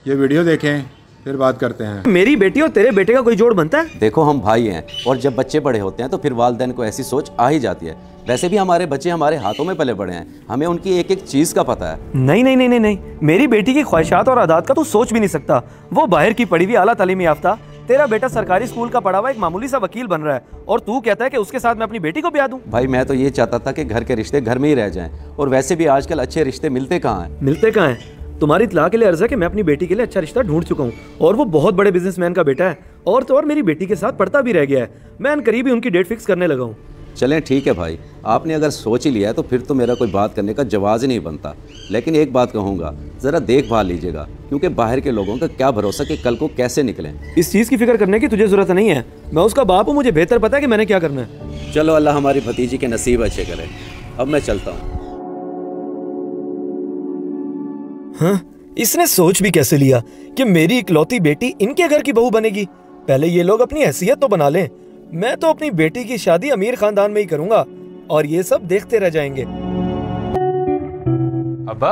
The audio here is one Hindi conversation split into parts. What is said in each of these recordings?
ये वीडियो देखें फिर बात करते हैं। मेरी बेटी और तेरे बेटे का कोई जोड़ बनता है? देखो हम भाई हैं और जब बच्चे बड़े होते हैं तो फिर वालिदैन को ऐसी सोच आ ही जाती है। वैसे भी हमारे बच्चे हमारे हाथों में पले बड़े हैं, हमें उनकी एक एक चीज़ का पता है। नहीं नहीं नहीं नहीं नहीं, मेरी बेटी की ख्वाहिशात और आदात का तू सोच भी नहीं सकता। वो बाहर की पढ़ी हुई आला तालीमी याफ्ता, तेरा बेटा सरकारी स्कूल का पढ़ा हुआ एक मामूली सा वकील बन रहा है और तू कहता है कि उसके साथ मैं अपनी बेटी को ब्याह दूं। भाई मैं तो ये चाहता था कि घर के रिश्ते घर में ही रह जाएं, और वैसे भी आजकल अच्छे रिश्ते मिलते कहाँ हैं। मिलते कहाँ हैं? तुम्हारी इत्तला के लिए अर्ज है कि मैं अपनी बेटी के लिए अच्छा रिश्ता ढूंढ चुका हूँ और वो बहुत बड़े बिजनेसमैन का बेटा है और तो और मेरी बेटी के साथ पढ़ता भी रह गया है। मैं अनकरीब ही उनकी डेट फिक्स करने लगा हूँ। चलें ठीक है भाई, आपने अगर सोच ही लिया है तो फिर तो मेरा कोई बात करने का जवाब ही नहीं बनता। लेकिन एक बात कहूँगा, ज़रा देखभाल लीजिएगा, क्योंकि बाहर के लोगों का क्या भरोसा कि कल को कैसे निकलें। इस चीज़ की फिक्र करने की तुझे ज़रूरत नहीं है, मैं उसका बाप हूँ, मुझे बेहतर पता है कि मैंने क्या करना है। चलो अल्लाह हमारी भतीजी के नसीब अच्छे करे। अब मैं चलता हूँ। हाँ, इसने सोच भी कैसे लिया कि मेरी इकलौती बेटी इनके घर की बहू बनेगी। पहले ये लोग अपनी हैसियत तो बना लें। मैं तो अपनी बेटी की शादी अमीर खानदान में ही करूंगा और ये सब देखते रह जाएंगे। अब्बा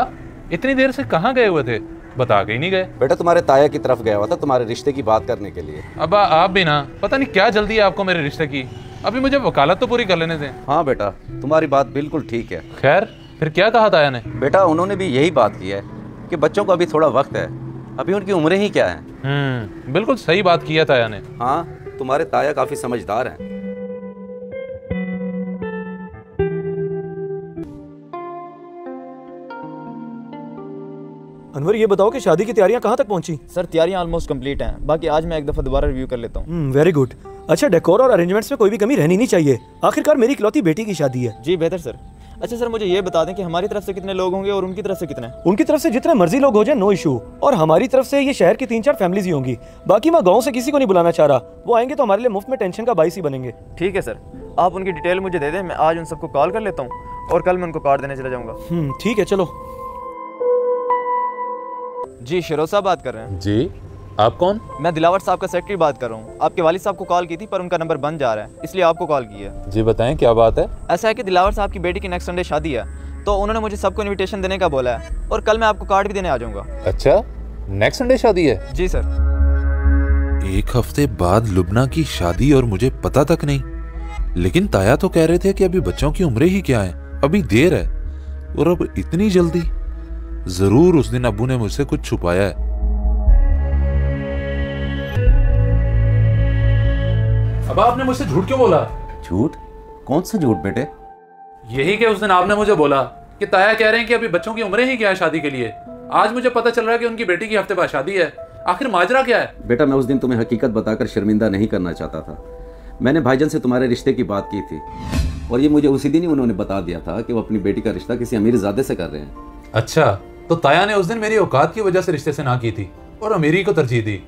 इतनी देर से कहाँ गए हुए थे, बता के ही नहीं गए। बेटा तुम्हारे ताया की तरफ गया हुआ था तुम्हारे रिश्ते की बात करने के लिए। अब्बा आप भी ना, पता नहीं क्या जल्दी है आपको मेरे रिश्ते की। अभी मुझे वकालत तो पूरी कर लेने दें। हाँ बेटा तुम्हारी बात बिल्कुल ठीक है। खैर फिर क्या कहा ताया ने? बेटा उन्होंने भी यही बात की है कि बच्चों को अभी थोड़ा वक्त है, अभी उनकी उम्रें ही क्या है। बिल्कुल सही बात की है ताया ने। हाँ तुम्हारे ताया काफी समझदार हैं। अनवर ये बताओ कि शादी की तैयारियां कहाँ तक पहुंची? सर तैयारियां ऑलमोस्ट कंप्लीट हैं, बाकी आज मैं एक दफ़ा दोबारा रिव्यू कर लेता हूँ। Very good. अच्छा डेकोर और अरेंजमेंट्स में कोई भी कमी रहनी नहीं चाहिए, आखिरकार मेरी इकलौती बेटी की शादी है। जी बेहतर सर। अच्छा सर मुझे ये बता दें कि हमारी तरफ से कितने लोग होंगे और उनकी तरफ से कितने? उनकी तरफ से जितने मर्जी लोग हो जाए नो इशू, और हमारी तरफ से ये शहर की 3-4 फैमिलीज ही होंगी। बाकी मैं गाँव से किसी को नहीं बुलाना चाह रहा, वो आएंगे तो हमारे लिए मुफ्त में टेंशन का बाइस ही बनेंगे। ठीक है सर, आप उनकी डिटेल मुझे दे दें, मैं आज उन सबको कॉल कर लेता हूँ और कल मैं उनको कार्ड देने चला जाऊँगा। ठीक है चलो। जी शिरोज साहब बात कर रहे हैं? जी आप कौन? मैं दिलावर साहब का सेक्रेटरी बात कर रहा हूँ। आपके वालिद साहब को कॉल की थी पर उनका नंबर बंद जा रहा है, इसलिए आपको कॉल की है। जी बताएं क्या बात है? ऐसा है कि दिलावर साहब की बेटी की नेक्स्ट संडे शादी है, तो उन्होंने मुझे सबको इनविटेशन देने का बोला है और कल मैं आपको कार्ड भी देने आ जाऊँगा। अच्छा नेक्स्ट संडे शादी है? जी सर। 1 हफ्ते बाद लुबना की शादी और मुझे पता तक नहीं। लेकिन ताया तो कह रहे थे कि अभी बच्चों की उम्रें ही क्या है, अभी देर है, और अब इतनी जल्दी। जरूर उस दिन अब्बू ने मुझसे कुछ छुपाया है। अब आपने मुझसे झूठ क्यों बोला? झूठ? कौन सा झूठ बेटे? यही कि उस दिन आपने मुझे बोला कि ताया कह रहे हैं कि अभी बच्चों की उम्रें ही क्या है शादी के लिए। आज मुझे पता चल रहा है कि उनकी बेटी की हफ्ते बाद शादी है। आखिर माजरा क्या है? बेटा मैं उस दिन तुम्हें हकीकत बताकर शर्मिंदा नहीं करना चाहता था। मैंने भाईजान से तुम्हारे रिश्ते की बात की थी और ये मुझे उसी दिन ही उन्होंने बता दिया था कि वो अपनी बेटी का रिश्ता किसी अमीरजादे से कर रहे हैं। अच्छा तो ताया ने उस दिन मेरी औकात की वजह से रिश्ते से ना की थी और अमीरी को तरजीह दी।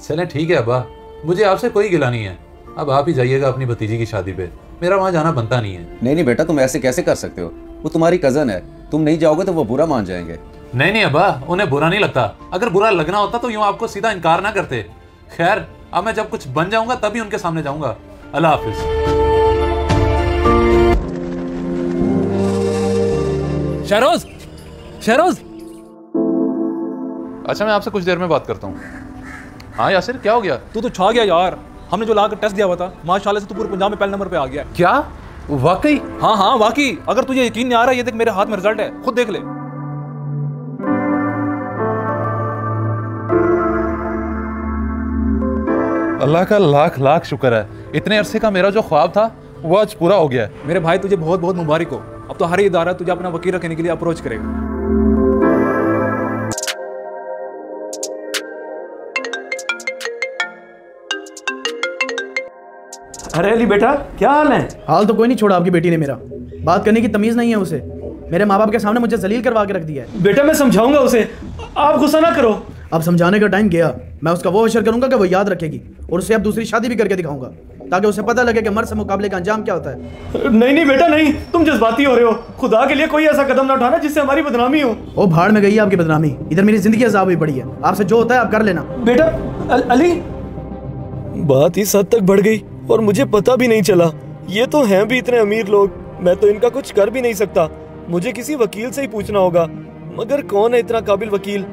चलें ठीक है अब्बा, मुझे आपसे कोई गिला नहीं है। अब आप ही जाइएगा अपनी भतीजी की शादी पे, मेरा वहाँ जाना बनता नहीं है। नहीं बेटा तुम ऐसे कैसे कर सकते हो, वो तुम्हारी कजन है, तुम नहीं जाओगे तो वो बुरा मान जाएंगे। नहीं अब्बा, उन्हें बुरा नहीं लगता। अगर बुरा लगना होता तो यूँ आपको सीधा इनकार ना करते। खैर अब मैं जब कुछ बन जाऊंगा तभी उनके सामने जाऊंगा। अल्लाह हाफिज। शहरोज, शहरोज। अच्छा मैं आपसे कुछ देर में बात करता हूँ। हाँ यासिर क्या हो गया? तू तो छा गया यार, हमने जो लाकर टेस्ट दिया हुआ था माशाल्लाह से तू पूरे पंजाब में पहले नंबर पे आ गया। क्या वाकई? हाँ वाकई। अगर तुझे यकीन नहीं आ रहा, ये देख मेरे हाथ में रिजल्ट है, खुद देख ले। अल्लाह का लाख लाख शुक्र है, इतने अरसे का मेरा जो ख्वाब था वो आज पूरा हो गया है। मेरे भाई तुझे बहुत बहुत मुबारक हो। अब तो हर इदारा तुझे अपना वकील रखने के लिए अप्रोच करेगा। अरे अली बेटा क्या हाल है? हाल तो कोई नहीं छोड़ा आपकी बेटी ने मेरा। बात करने की तमीज नहीं है उसे। मेरे माँ बाप के सामने मुझे जलील करवा के रख दिया है। बेटा मैं समझाऊंगा उसे, आप गुस्सा ना करो। अब समझाने का टाइम गया। मैं उसका वो अशर करूंगा कि वो याद रखेगी और उसे अब दूसरी शादी भी करके दिखाऊंगा ताकि उसे पता लगे कि मर्द से मुकाबले का अंजाम क्या होता है। नहीं बेटा नहीं, तुम जज्बाती हो रहे हो। खुदा के लिए कोई ऐसा कदम ना उठाना जिससे हमारी बदनामी हो। वो भाड़ में गई है आपकी बदनामी, इधर मेरी जिंदगी अजाब हुई पड़ी है। आपसे जो होता है आप कर लेना। बेटा अली, बात इस हद तक बढ़ गई और मुझे पता भी नहीं चला। ये तो हैं भी इतने अमीर लोग, मैं तो इनका कुछ कर भी नहीं सकता। मुझे किसी वकील से ही पूछना होगा, मगर कौन है इतना काबिल वकील?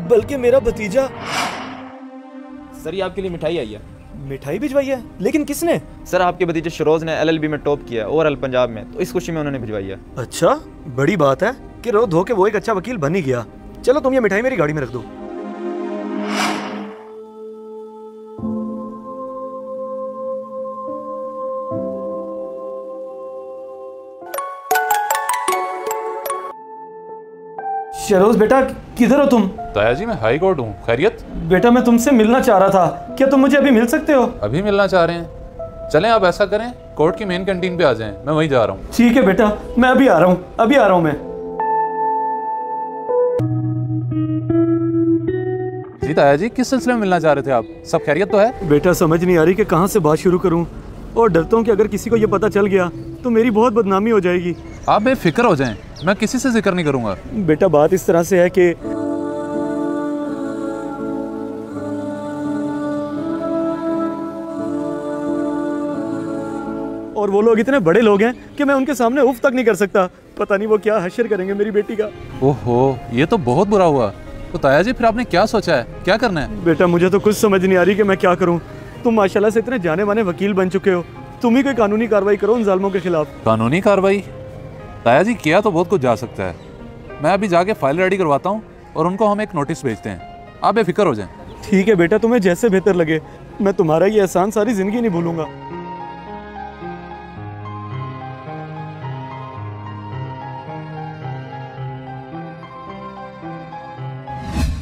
बल्कि मेरा भतीजा। सर ये आपके लिए मिठाई आई है। मिठाई भिजवाई है? लेकिन किसने? सर आपके भतीजे शरोज ने LLB में टॉप किया है ओवरऑल पंजाब में, तो इस खुशी में उन्होंने भिजवाई है। अच्छा, बड़ी बात है कि रो धो के वो एक अच्छा वकील बन ही गया। चलो तुम ये मिठाई मेरी गाड़ी में रख दो। शरोज बेटा, किधर हो तुम? ताया जी मैं हाई कोर्ट हूँ, खैरियत? बेटा मैं तुमसे मिलना चाह रहा था, क्या तुम मुझे अभी मिल सकते हो? अभी मिलना चाह रहे हैं? चलें आप ऐसा करें, कोर्ट की मेन कैंटीन पे आ जाएं, मैं वहीं जा रहा हूँ। ठीक है बेटा, मैं अभी आ रहा हूँ, अभी आ रहा हूँ मैं। जी ताया जी, किस सिलसिले में मिलना चाह रहे थे आप? सब खैरियत तो है? बेटा समझ नहीं आ रही कि कहाँ से बात शुरू करूँ, और डरता हूँ कि अगर किसी को ये पता चल गया तो मेरी बहुत बदनामी हो जाएगी। आप बेफिक्र हो जाएं, मैं किसी से जिक्र नहीं करूँगा। बेटा बात इस तरह से है कि और वो लोग इतने बड़े लोग हैं कि मैं उनके सामने उफ तक नहीं कर सकता। पता नहीं वो क्या हश्र करेंगे मेरी बेटी का। ओहो, ये तो बहुत बुरा हुआ। तो ताया जी फिर आपने क्या सोचा है, क्या करना है? बेटा मुझे तो कुछ समझ नहीं आ रही कि मैं क्या करूं। तुम माशाल्लाह से इतने जाने माने वकील बन चुके हो, तुम ही कोई कानूनी कार्रवाई करो उन जालिमों के खिलाफ। कानूनी कार्रवाई? ताया जी किया तो बहुत कुछ जा सकता है। मैं अभी जाके फाइल रेडी करवाता हूँ और उनको हम एक नोटिस भेजते हैं। आप बेफिक्र हो जाएं। ठीक है बेटा, तुम्हें जैसे बेहतर लगे। मैं तुम्हारा ये एहसान सारी जिंदगी नहीं भूलूंगा।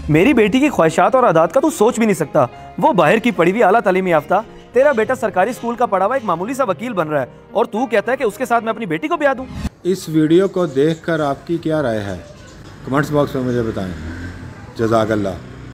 मेरी बेटी की ख्वाहिशात और आदत का तू सोच भी नहीं सकता। वो बाहर की पढ़ी हुई आला तालीम याफ्ता, तेरा बेटा सरकारी स्कूल का पढ़ा हुआ एक मामूली सा वकील बन रहा है, और तू कहता है कि उसके साथ मैं अपनी बेटी को ब्याह दूं। इस वीडियो को देखकर आपकी क्या राय है? कमेंट्स बॉक्स में मुझे बताएं। जज़ाकल्लाह।